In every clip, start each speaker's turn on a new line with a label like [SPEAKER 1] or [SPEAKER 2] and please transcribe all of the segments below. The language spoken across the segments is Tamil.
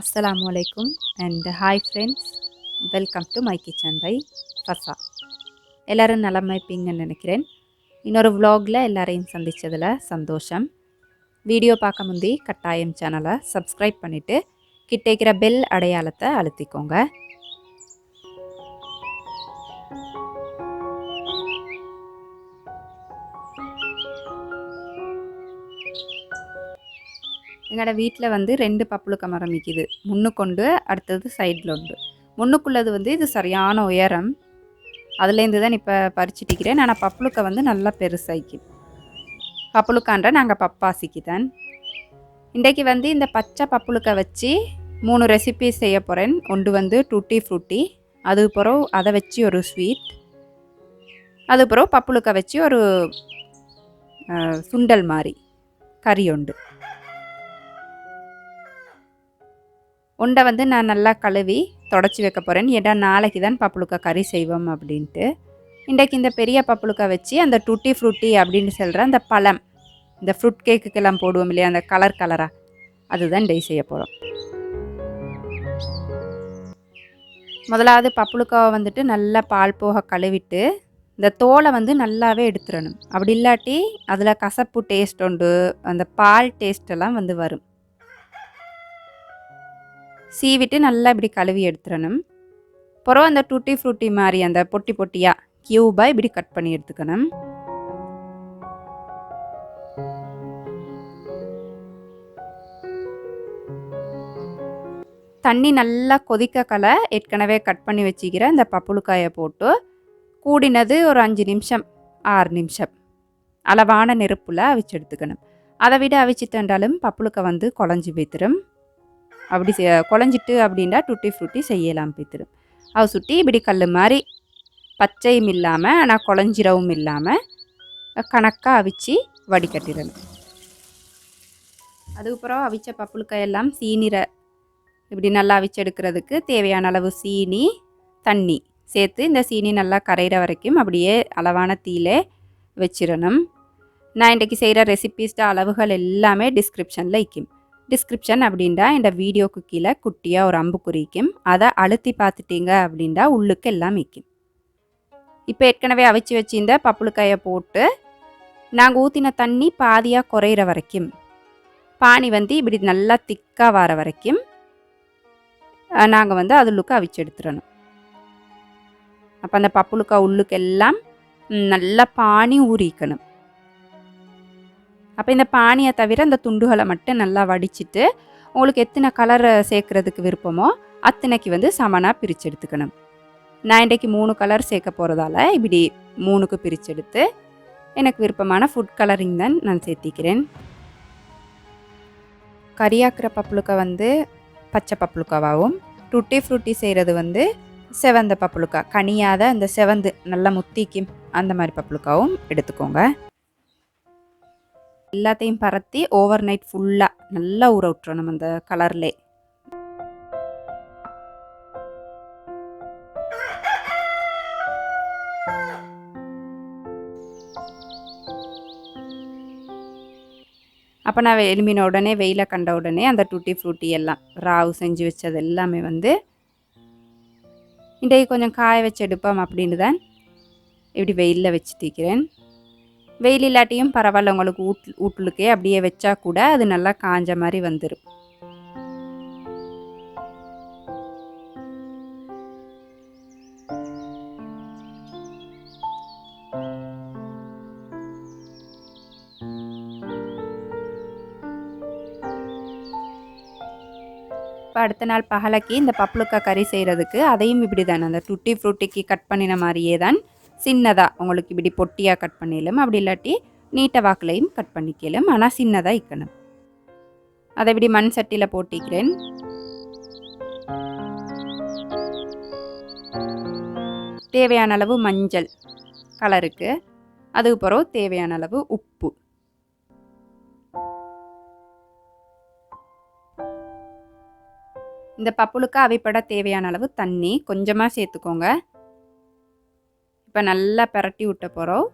[SPEAKER 1] Assalamu alaikum and hi friends, welcome to my kitchen by Fasa. எல்லாரும் நலமா இருப்பீங்கன்னு நினைக்கிறேன். இன்னொரு vlogல எல்லாரையும் சந்திச்சதுல சந்தோஷம். வீடியோ பார்க்க முந்தி கட்டாயம் சேனலை சப்ஸ்கிரைப் பண்ணிட்டு கிட்ட இருக்கிற பெல் அடையாளத்தை அழுத்திக்கோங்க. எங்களோட வீட்டில் வந்து 2 பப்புளுக்க மரம் விற்கிது. முன்னுக்கொண்டு அடுத்தது சைடில் உண்டு. முன்னுக்குள்ளது வந்து இது சரியான உயரம். அதுலேருந்து தான் இப்போ பறிச்சிட்டிக்கிறேன். ஆனால் பப்புளுக்க வந்து நல்லா பெருசாக்கி பப்புளுக்கான்ற நாங்கள் பப்பாசிக்கு தான். இன்றைக்கு வந்து இந்த பச்சை பப்புளுக்க வச்சு 3 ரெசிபி செய்ய போகிறேன். ஒன்று வந்து டூட்டி ஃப்ரூட்டி, அதுக்கப்புறம் அதை வச்சு ஒரு ஸ்வீட், அதுக்கப்புறம் பப்புளுக்க வச்சு ஒரு சுண்டல் மாதிரி கறி உண்டு. உண்டை வந்து நான் நல்லா கழுவி தொடச்சி வைக்க போகிறேன். ஏன்னா நாளைக்கு தான் பப்புளுக்கா கறி செய்வோம் அப்படின்ட்டு. இன்றைக்கு இந்த பெரிய பப்புளுக்கா வச்சு அந்த டூட்டி ஃப்ரூட்டி அப்படின்னு சொல்கிற அந்த பழம், இந்த ஃப்ரூட் கேக்குக்கெல்லாம் போடுவோம் இல்லையா, அந்த கலராக, அதுதான் டெய் செய்ய போகிறோம். முதலாவது பப்புளுக்காவை வந்துட்டு நல்லா பால் போக கழுவிட்டு இந்த தோலை வந்து நல்லாவே எடுத்துடணும். அப்படி இல்லாட்டி அதில் கசப்பு டேஸ்ட் உண்டு, அந்த பால் டேஸ்ட்டெல்லாம் வந்து வரும். சீவிட்டு நல்லா இப்படி கழுவி எடுத்துடணும். அப்புறம் அந்த டூட்டி ஃப்ரூட்டி மாதிரி அந்த பொட்டி பொட்டியாக கியூபாக இப்படி கட் பண்ணி எடுத்துக்கணும். தண்ணி நல்லா கொதிக்கலை ஏற்கனவே கட் பண்ணி வச்சுக்கிற அந்த பப்புளுக்காயை போட்டு கூடினது ஒரு 5 நிமிஷம் 6 நிமிஷம் அளவான நெருப்பில் அவிச்சு எடுத்துக்கணும். அதை விட அவிச்சிட்டாலும் பப்புளுக்கா வந்து குழஞ்சி போய்த்திரும். அப்படி குழஞ்சிட்டு அப்படின்னா டூட்டி ஃப்ரூட்டி செய்யலாம் போய்த்திரும். அவ சுட்டி இப்படி கல் மாதிரி பச்சையும் இல்லாமல் ஆனால் குழஞ்சிரவும் இல்லாமல் கணக்காக அவிச்சு வடிகட்டிடணும். அதுக்கப்புறம் அவிச்ச பப்புளுக்காயெல்லாம் சீனிரை இப்படி நல்லா அவிச்சு எடுக்கிறதுக்கு தேவையான அளவு சீனி தண்ணி சேர்த்து இந்த சீனி நல்லா கரைகிற வரைக்கும் அப்படியே அளவான தீயிலே வச்சிடணும். நான் இன்றைக்கி செய்கிற ரெசிபீஸ்ட அளவுகள் எல்லாமே டிஸ்கிரிப்ஷனில் இருக்கும். டிஸ்கிரிப்ஷன் அப்படின்டா இந்த வீடியோக்கு கீழே குட்டியாக ஒரு அம்பு குறிக்கும். அதை அழுத்தி பார்த்துட்டீங்க அப்படின்டா உள்ளுக்கு எல்லாம் விற்கும். இப்போ ஏற்கனவே அவிச்சு வச்சிருந்த பப்புளுக்காயை போட்டு நாங்கள் ஊற்றின தண்ணி பாதியாக குறையிற வரைக்கும், பானி வந்து இப்படி நல்லா திக்காக வர வரைக்கும் நாங்கள் வந்து அதுள்ளுக்கு அவிச்சு எடுத்துடணும். அப்போ அந்த பப்புளுக்கா உள்ளுக்கு எல்லாம் நல்லா பானி ஊறிக்கணும். அப்போ இந்த பானியை தவிர அந்த துண்டுகளை மட்டும் நல்லா வடிச்சிட்டு உங்களுக்கு எத்தனை கலர் சேர்க்குறதுக்கு விருப்பமோ அத்தனைக்கு வந்து சமனாக பிரித்து எடுத்துக்கணும். நான் இன்றைக்கு 3 கலர் சேர்க்க போகிறதால இப்படி 3க்கு பிரித்து எடுத்து எனக்கு விருப்பமான ஃபுட் கலரிங் தான் நான் சேர்த்திக்கிறேன். கறியாக்குற பப்புளுக்கா வந்து பச்சை பப்புளுக்காவாகவும், டூட்டி ஃப்ரூட்டி செய்கிறது வந்து செவந்த பப்புளுக்கா, கனியாத அந்த செவந்து நல்லா முத்திக்கும் அந்த மாதிரி பப்புளுக்காவும் எடுத்துக்கோங்க. எல்லாத்தையும் பரத்தி ஓவர் நைட் ஃபுல்லாக நல்லா ஊற விட்டுறணும் அந்த கலர்லே. அப்போ நான் எலுமின உடனே வெயில கண்ட உடனே அந்த டூட்டி ஃப்ரூட்டி எல்லாம் ராவு செஞ்சு வச்சது எல்லாமே வந்து இன்றைக்கு கொஞ்சம் காய வச்சு எடுப்போம் அப்படின்னு தான் இப்படி வெயிலில் வச்சுட்டிக்கிறேன். வெயில் இல்லாட்டியும் பரவாயில்ல, உங்களுக்கு வீட்டுலுக்கே அப்படியே வச்சா கூட அது நல்லா காஞ்ச மாதிரி வந்துடும். இப்போ அடுத்த நாள் பகலைக்கு இந்த பப்புளுக்கா கறி செய்கிறதுக்கு அதையும் இப்படி தானே அந்த டூட்டி ஃப்ரூட்டிக்கு கட் பண்ணின மாதிரியே தான் சின்னதாக உங்களுக்கு இப்படி பொட்டியாக கட் பண்ணிடலும். அப்படி இல்லாட்டி நீட்ட வாக்குலையும் கட் பண்ணிக்கலும். ஆனால் சின்னதாக இக்கணும். அதை இப்படி மண் சட்டியில் போட்டிக்கிறேன். தேவையான அளவு மஞ்சள் கலருக்கு, அதுக்கு பிறகு தேவையான அளவு உப்பு, இந்த பப்புளுக்கா அவிப்பட தேவையான அளவு தண்ணி கொஞ்சமாக சேர்த்துக்கோங்க. இப்போ நல்லா பரட்டி விட்ட போகிறோம்.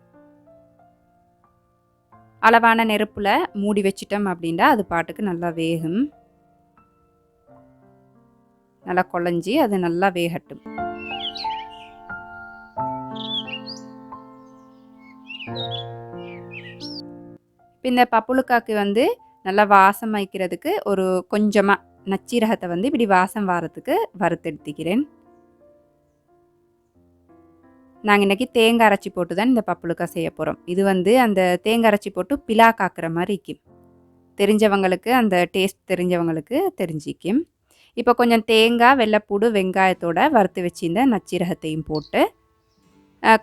[SPEAKER 1] அளவான நெருப்பில் மூடி வச்சிட்டோம் அப்படின்னா அது பாட்டுக்கு நல்லா வேகும். நல்லா குழஞ்சி அது நல்லா வேகட்டும். இப்போ இந்த பப்புளுக்காக்கு வந்து நல்லா வாசம் வைக்கிறதுக்கு ஒரு கொஞ்சமாக நச்சீரகத்தை வந்து இப்படி வாசம் வாரத்துக்கு வறுத்தெடுத்துக்கிறேன். நாங்கள் இன்றைக்கி தேங்காய் அரைச்சி போட்டு தான் இந்த பப்புளுக்கா செய்ய போகிறோம். இது வந்து அந்த தேங்காய் அரைச்சி போட்டு பிலா காக்கிற மாதிரி இருக்கும். தெரிஞ்சவங்களுக்கு அந்த டேஸ்ட் தெரிஞ்சவங்களுக்கு தெரிஞ்சிக்கும். இப்போ கொஞ்சம் தேங்காய், வெள்ளைப்பூடு, வெங்காயத்தோட வறுத்து வச்சிருந்த நச்சீரகத்தையும் போட்டு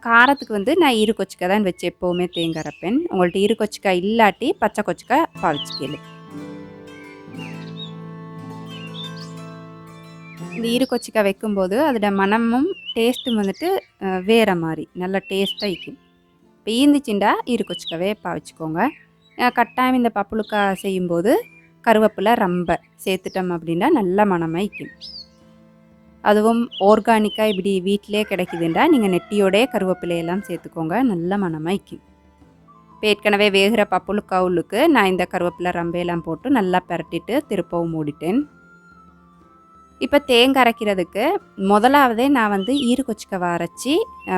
[SPEAKER 1] காரத்துக்கு வந்து நான் ஈரு கொச்சிக்காய் தான் வச்சு எப்போவுமே தேங்காய் அரைப்பேன். உங்கள்கிட்ட ஈரு கொச்சிக்காய் இல்லாட்டி பச்சை கொச்சிக்காய் பாவிச்சிக்கலு. இந்த ஈரு கொச்சிக்காய் வைக்கும்போது அதோட மனமும் டேஸ்ட்டும் வந்துட்டு வேறு மாதிரி நல்லா டேஸ்ட்டாக இருக்கும். இப்போ ஈந்துச்சுண்டா ஈரு கொச்சிக்காவே பாவிச்சிக்கோங்க. கட்டாயம் இந்த பப்புளுக்காய் செய்யும்போது கருவேப்பிலை ரொம்ப சேர்த்துட்டோம் அப்படின்னா நல்ல மனமாக இருக்கும். அதுவும் ஆர்கானிக்காக இப்படி வீட்டிலே கிடைக்குதுண்டா நீங்கள் நெட்டியோடே கருவேப்பிலையெல்லாம் சேர்த்துக்கோங்க, நல்ல மனமாக இருக்கும். இப்போ ஏற்கனவே வேகிற பப்புளுக்காவுளுக்கு நான் இந்த கருவேப்பிலை ரம்பையெல்லாம் போட்டு நல்லா பரட்டிட்டு திருப்பவும் மூடிட்டேன். இப்போ தேங்காய் அரைக்கிறதுக்கு முதலாவதே நான் வந்து ஈரு கொச்சிக்காய் அரைச்சி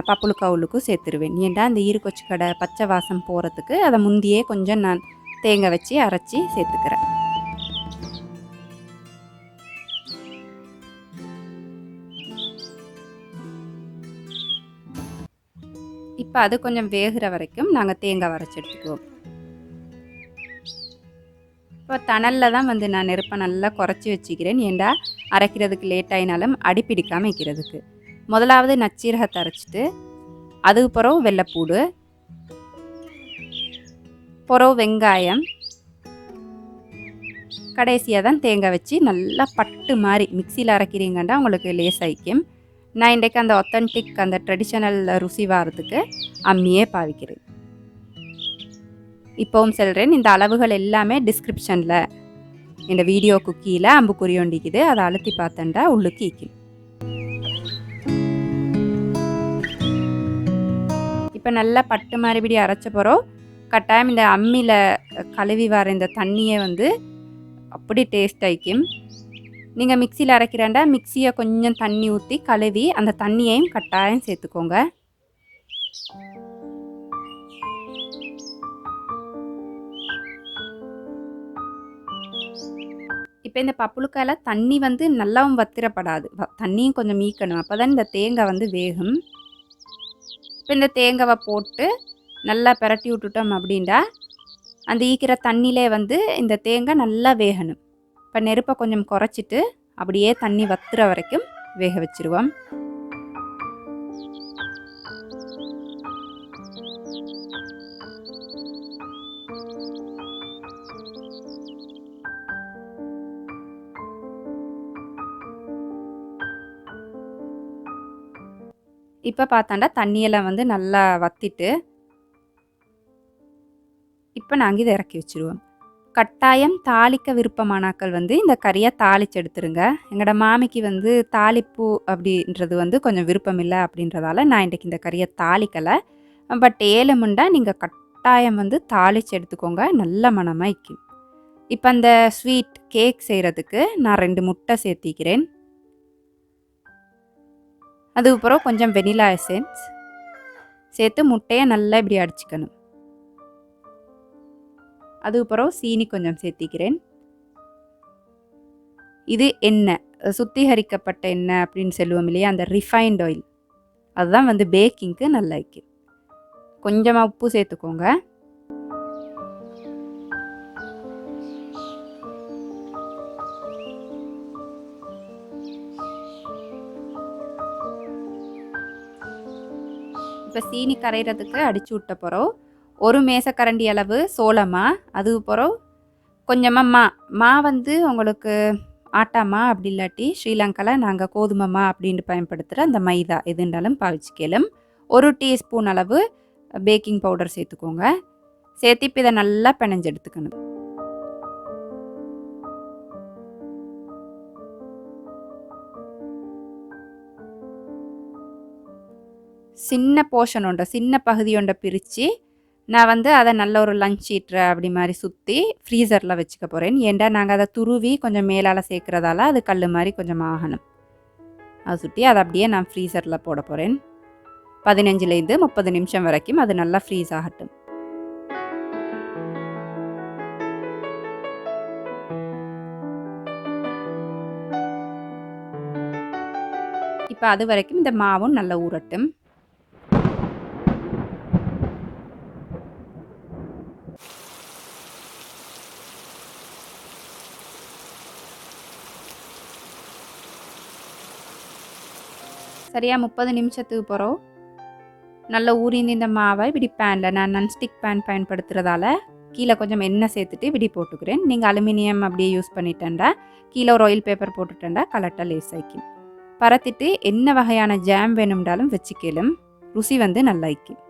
[SPEAKER 1] பப்புளுக்காவுளுக்கும் சேர்த்துருவேன். ஏன்டா அந்த ஈரு கொச்சிக்கடை பச்சை வாசம் போகிறதுக்கு அதை முந்தியே கொஞ்சம் நான் தேங்காய் வச்சு அரைச்சி சேர்த்துக்கிறேன். இப்போ அது கொஞ்சம் வேகிற வரைக்கும் நாங்கள் தேங்காய் அரைச்சி எடுத்துக்குவோம். இப்போ தணலில் தான் வந்து நான் நெருப்பை நல்லா குறைச்சி வச்சுக்கிறேன். ஏண்டா அரைக்கிறதுக்கு லேட் ஆகினாலும் அடிப்பிடிக்காமல் வைக்கிறதுக்கு. முதலாவது நச்சீரகத்தை அரைச்சிட்டு அதுக்கு பிறகு வெள்ளைப்பூடு, பிறகு வெங்காயம், கடைசியாக தான் தேங்காய் வச்சு நல்லா பட்டு மாதிரி மிக்சியில் அரைக்கிறீங்கண்டா உங்களுக்கு லேசாயிக்கும். நான் இன்றைக்கு அந்த ஒத்தன்டிக் அந்த ட்ரெடிஷ்னல் ருசி வாரத்துக்கு அம்மியே பாவிக்கிறேன். இப்போவும் சொல்கிறேன், இந்த அளவுகள் எல்லாமே டிஸ்கிரிப்ஷனில் இந்த வீடியோ குக்கியில் அம்புக்குறி ஒண்டிக்குது, அதை அழுத்தி பார்த்தண்டா உள்ளுக்கு ஈக்கும். இப்போ நல்லா பட்டு மறுபடி அரைச்ச போகிறோம். கட்டாயம் இந்த அம்மியில் கழுவி வர இந்த தண்ணியை வந்து அப்படி டேஸ்ட் ஆயிக்கும். நீங்கள் மிக்சியில் அரைக்கிறாண்டா மிக்சியை கொஞ்சம் தண்ணி ஊற்றி கழுவி அந்த தண்ணியையும் கட்டாயம் சேர்த்துக்கோங்க. இப்போ இந்த பப்புளுக்காயில் தண்ணி வந்து நல்லாவும் வத்திரப்படாது, தண்ணியும் கொஞ்சம் மீக்கணும், அப்போ தான் இந்த தேங்காய் வந்து வேகும். இப்போ இந்த தேங்காவை போட்டு நல்லா பிரட்டி விட்டுட்டோம் அப்படின்டா அந்த ஈக்கிற தண்ணியிலே வந்து இந்த தேங்காய் நல்லா வேகணும். இப்போ நெருப்பை கொஞ்சம் குறைச்சிட்டு அப்படியே தண்ணி வத்துற வரைக்கும் வேக வச்சுருவோம். இப்போ பார்த்தாண்டா தண்ணியெல்லாம் வந்து நல்லா வத்திட்டு இப்போ நாங்கள் இதை இறக்கி வச்சுருவோம். கட்டாயம் தாளிக்க விருப்பமானாக்கள் வந்து இந்த கறியை தாளித்து எடுத்துருங்க. எங்களோட மாமிக்கு வந்து தாளிப்பு அப்படின்றது வந்து கொஞ்சம் விருப்பம் இல்லை அப்படின்றதால நான் இன்றைக்கி இந்த கறியை தாளிக்கலை. பட் ஏழுமுண்டா நீங்கள் கட்டாயம் வந்து தாளித்து எடுத்துக்கோங்க, நல்ல மனமாக இருக்கும். இப்போ அந்த ஸ்வீட் கேக் செய்கிறதுக்கு நான் 2 முட்டை சேர்த்திக்கிறேன். அதுக்கப்புறம் கொஞ்சம் வெனிலா எசன்ஸ் சேர்த்து முட்டையை நல்லா இப்படி அடிச்சுக்கணும். அதுக்கப்புறம் சீனி கொஞ்சம் சேர்த்திக்கிறேன். இது எண்ணெய், சுத்திகரிக்கப்பட்ட எண்ணெய் அப்படின்னு சொல்லுவோம் இல்லையா, அந்த ரிஃபைன்ட் ஆயில், அதுதான் வந்து பேக்கிங்க்கு நல்லா இருக்குது. கொஞ்சமாக உப்பு சேர்த்துக்கோங்க. இப்போ சீனி கரைகிறதுக்கு அடிச்சு விட்ட பிறகு 1 மேசக்கரண்டி அளவு சோளமா, அதுக்கு பிறகு கொஞ்சமாக மா வந்து உங்களுக்கு ஆட்டாமா அப்படி இல்லாட்டி ஸ்ரீலங்காவில் நாங்கள் கோதுமைமா அப்படின்னு பயன்படுத்துகிற அந்த மைதா எதுண்டாலும் பாவிச்சிக்கலும். 1 டீஸ்பூன் அளவு பேக்கிங் பவுடர் சேர்த்துக்கோங்க. சேர்த்து இப்போ இதை நல்லா பிணைஞ்சு எடுத்துக்கணும். சின்ன போர்ஷன் உண்டை, சின்ன பகுதி ஒன்றை பிரித்து நான் வந்து அதை நல்ல ஒரு லஞ்ச் ஷீட்ரு அப்படி மாதிரி சுற்றி ஃப்ரீசரில் வச்சுக்க போகிறேன். ஏன்டா நாங்கள் அதை துருவி கொஞ்சம் மேலால் சேர்க்குறதால அது கல் மாதிரி கொஞ்சம் ஆகணும். அதை சுட்டி அதை அப்படியே நான் ஃப்ரீசரில் போட போகிறேன். 15லேருந்து 30 நிமிஷம் வரைக்கும் அது நல்லா ஃப்ரீஸ் ஆகட்டும். இப்போ அது வரைக்கும் இந்த மாவும் நல்லா ஊறட்டும். சரியாக 30 நிமிஷத்துக்கு பிறகு நல்லா ஊறிந்து இந்த மாவை இப்படி பேனில் நான் நன்ஸ்டிக் பேன் பயன்படுத்துகிறதால கீழே கொஞ்சம் எண்ணெய் சேர்த்துட்டு இப்படி போட்டுக்கிறேன். நீங்கள் அலுமினியம் அப்படியே யூஸ் பண்ணிட்டேன்டா கீழே ஒரு ஆயில் பேப்பர் போட்டுட்டேன்டா கலட்டாக லேஸ் ஆயிக்கும். பரத்திட்டு என்ன வகையான ஜாம் வேணும்னாலும் வச்சுக்கலும், ருசி வந்து நல்லா இருக்கும்.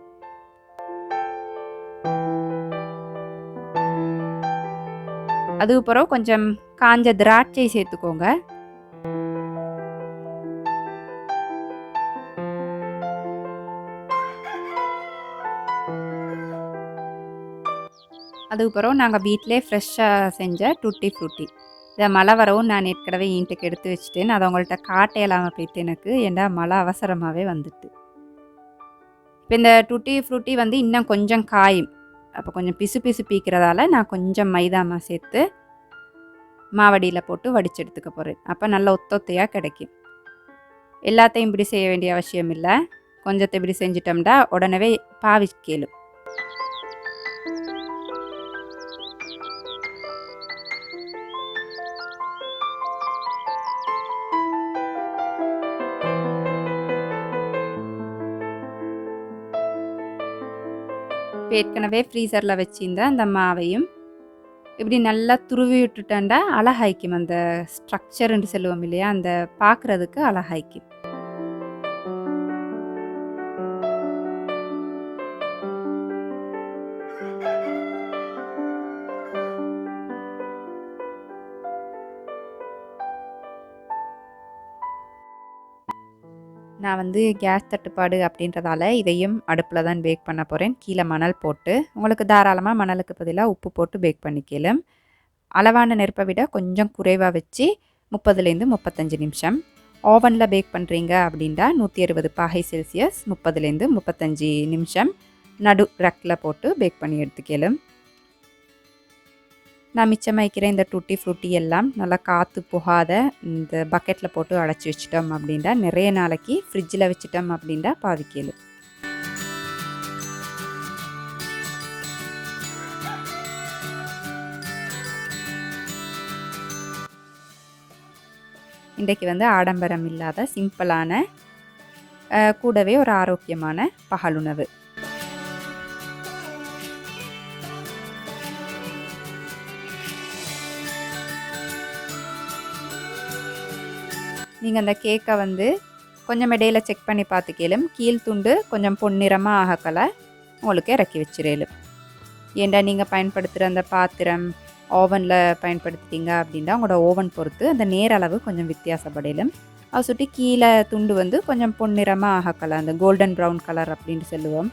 [SPEAKER 1] அதுக்கப்புறம் கொஞ்சம் காஞ்ச திராட்சை சேர்த்துக்கோங்க. அதுக்கப்புறம் நாங்கள் வீட்டிலே ஃப்ரெஷ்ஷாக செஞ்ச டூட்டி ஃப்ரூட்டி. இந்த மழை வரவும் நான் ஏற்கனவே ஈன்ட்டுக்கு எடுத்து வச்சுட்டேன். அதை உங்கள்கிட்ட காட்டையெல்லாமல் போயிட்டு எனக்கு ஏன்னா மழை அவசரமாகவே வந்துட்டு. இப்போ இந்த டூட்டி ஃப்ரூட்டி வந்து இன்னும் கொஞ்சம் காயும். அப்போ கொஞ்சம் பிசு பிசு பீக்கிறதால நான் கொஞ்சம் மைதாமா சேர்த்து மாவடியில் போட்டு வடித்து எடுத்துக்க போகிறேன். அப்போ நல்ல ஒத்தொத்தையாக கிடைக்கும். எல்லாத்தையும் இப்படி செய்ய வேண்டிய அவசியம் இல்லை. கொஞ்சத்தை இப்படி செஞ்சிட்டோம்னா உடனே பாவிக்கலும். ஏற்கனவே ஃப்ரீசரில் வச்சிருந்த அந்த மாவையும் இப்படி நல்லா துருவி விட்டுட்டேன்டா அழகாய்க்கும். அந்த ஸ்ட்ரக்சர்ன்னு சொல்லுவோம் இல்லையா, அந்த பார்க்குறதுக்கு அழகாய்க்கும். நான் வந்து கேஸ் தட்டுப்பாடு அப்படின்றதால இதையும் அடுப்பில் தான் பேக் பண்ண போகிறேன். கீழே மணல் போட்டு, உங்களுக்கு தாராளமாக மணலுக்கு பதிலாக உப்பு போட்டு பேக் பண்ணிக்கலாம். அளவான நெருப்பை விட கொஞ்சம் குறைவாக வச்சு 30லேருந்து 35 நிமிஷம். ஓவனில் பேக் பண்ணுறீங்க அப்படின்டா 160 பாகை செல்சியஸ் 30லேருந்து 35 நிமிஷம் நடு ரக்கில் போட்டு பேக் பண்ணி எடுத்துக்கலாம். நான் மிச்சம் வைக்கிற இந்த டூட்டி ஃப்ரூட்டி எல்லாம் நல்லா காற்று புகாத இந்த பக்கெட்டில் போட்டு அடைச்சி வச்சிட்டோம் அப்படின்டா நிறைய நாளைக்கு ஃப்ரிட்ஜில் வச்சிட்டோம் அப்படின்டா பாவிக்கலும். இன்றைக்கு வந்து ஆடம்பரம் இல்லாத சிம்பிளான கூடவே ஒரு ஆரோக்கியமான பகலுணவு. நீங்கள் அந்த கேக்கை வந்து கொஞ்சம் இடையில செக் பண்ணி பார்த்துக்கலும். கீழ் துண்டு கொஞ்சம் பொன்னிறமாக ஆகக்கலை உங்களுக்கு இறக்கி வச்சிடலும். ஏண்டா நீங்கள் பயன்படுத்துகிற அந்த பாத்திரம் ஓவனில் பயன்படுத்திட்டீங்க அப்படின்னா உங்களோட ஓவன் பொறுத்து அந்த நேரளவு கொஞ்சம் வித்தியாசப்படலும். அதை சுட்டி கீழே துண்டு வந்து கொஞ்சம் பொன்னிறமாக ஆகக்கலை, அந்த கோல்டன் ப்ரௌன் கலர் அப்படின்னு சொல்லுவோம்.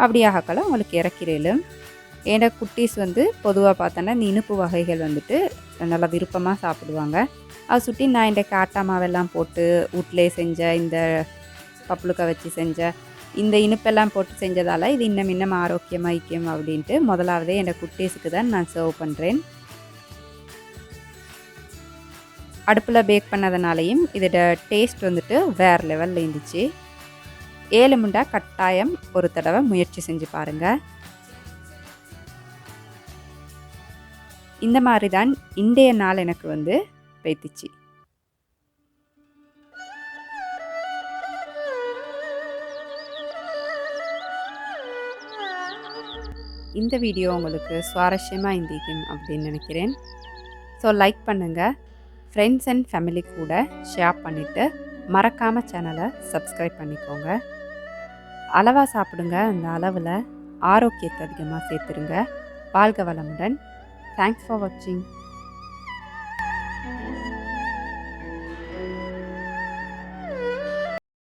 [SPEAKER 1] அப்படி ஆகக்கலை உங்களுக்கு இறக்கிறேலும். ஏன்னா குட்டீஸ் வந்து பொதுவாக பார்த்தோன்னா இந்த இனிப்பு வகைகள் வந்துட்டு நல்லா விருப்பமாக சாப்பிடுவாங்க. அதை சுட்டி நான் இந்த காட்டா மாவெல்லாம் போட்டு வீட்டிலே செஞ்ச இந்த பப்புளுக்க வச்சு செஞ்ச இந்த இனிப்பெல்லாம் போட்டு செஞ்சதால் இது இன்னும் ஆரோக்கியமாக இருக்கும் அப்படின்ட்டு முதலாவதே என் குட்டீஸுக்கு தான் நான் சர்வ் பண்ணுறேன். அடுப்பில் பேக் பண்ணதுனாலையும் இதோட டேஸ்ட் வந்துட்டு வேறு லெவலில் இருந்துச்சு. 7 முண்டா கட்டாயம் ஒரு தடவை முயற்சி செஞ்சு பாருங்கள். இந்த மாதிரி தான் இன்றைய நாள் எனக்கு வந்து பேத்திச்சு. இந்த வீடியோ உங்களுக்கு சுவாரஸ்யமாக இருந்திருக்கும் அப்படின்னு நினைக்கிறேன். ஸோ லைக் பண்ணுங்கள், ஃப்ரெண்ட்ஸ் அண்ட் ஃபேமிலி கூட ஷேர் பண்ணிவிட்டு மறக்காமல் சேனலை சப்ஸ்கிரைப் பண்ணிக்கோங்க. அளவாக சாப்பிடுங்க, அந்த அளவில் ஆரோக்கியத்தை அதிகமாக சேர்த்துருங்க. வாழ்க வளமுடன். தேங்க்ஸ் ஃபார் வாட்சிங்.